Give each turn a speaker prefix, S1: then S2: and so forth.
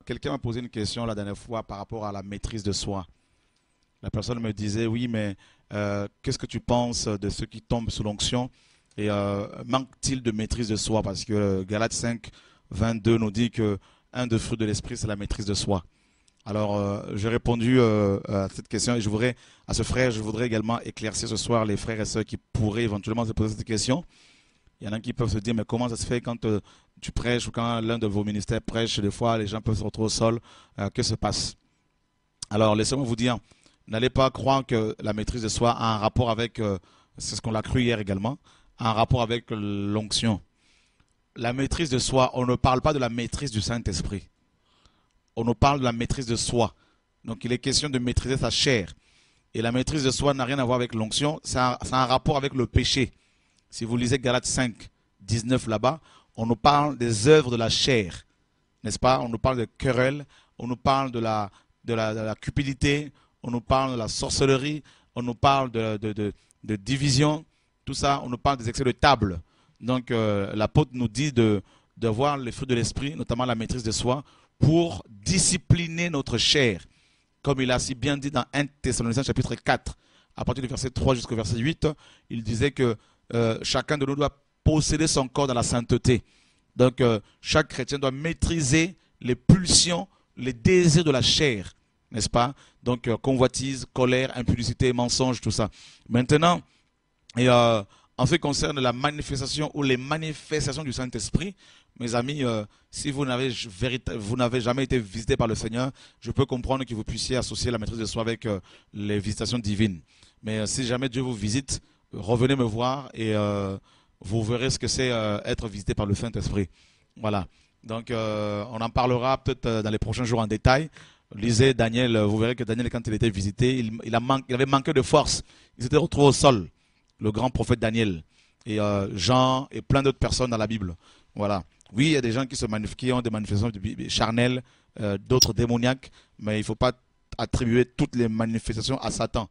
S1: quelqu'un m'a posé une question la dernière fois par rapport à la maîtrise de soi. La personne me disait, oui, mais qu'est-ce que tu penses de ceux qui tombent sous l'onction et manque-t-il de maîtrise de soi? Parce que Galates 5, 22 nous dit que un des fruits de l'esprit, c'est la maîtrise de soi. Alors, j'ai répondu à cette question et je voudrais, à ce frère, je voudrais également éclaircir ce soir les frères et sœurs qui pourraient éventuellement se poser cette question. Il y en a qui peuvent se dire, mais comment ça se fait quand tu prêches ou quand l'un de vos ministères prêche, des fois les gens peuvent se retrouver au sol, que se passe? Alors, laissez-moi vous dire, n'allez pas croire que la maîtrise de soi a un rapport avec, c'est ce qu'on l'a cru hier également, a un rapport avec l'onction. La maîtrise de soi, on ne parle pas de la maîtrise du Saint-Esprit. On nous parle de la maîtrise de soi. Donc, il est question de maîtriser sa chair. Et la maîtrise de soi n'a rien à voir avec l'onction, ça a un rapport avec le péché. Si vous lisez Galates 5, 19 là-bas, on nous parle des œuvres de la chair, n'est-ce pas? On nous parle de querelles, on nous parle de la cupidité, on nous parle de la sorcellerie, on nous parle de division, tout ça, on nous parle des excès de table. Donc l'apôtre nous dit de voir les fruits de l'esprit, notamment la maîtrise de soi, pour discipliner notre chair. Comme il a si bien dit dans 1 Thessaloniciens chapitre 4, à partir du verset 3 jusqu'au verset 8, il disait que chacun de nous doit posséder son corps dans la sainteté. Donc chaque chrétien doit maîtriser les pulsions, les désirs de la chair, n'est-ce pas? Donc convoitise, colère, impudicité, mensonge, tout ça. Maintenant, en ce qui concerne la manifestation ou les manifestations du Saint-Esprit, mes amis, si vous n'avez jamais été visité par le Seigneur, je peux comprendre que vous puissiez associer la maîtrise de soi avec les visitations divines. Mais si jamais Dieu vous visite, revenez me voir et vous verrez ce que c'est être visité par le Saint-Esprit. Voilà. Donc, on en parlera peut-être dans les prochains jours en détail. Lisez Daniel, vous verrez que Daniel, quand il était visité, il avait manqué de force. Il s'était retrouvé au sol, le grand prophète Daniel, et Jean et plein d'autres personnes dans la Bible. Voilà. Oui, il y a des gens qui ont des manifestations charnelles, d'autres démoniaques, mais il ne faut pas attribuer toutes les manifestations à Satan.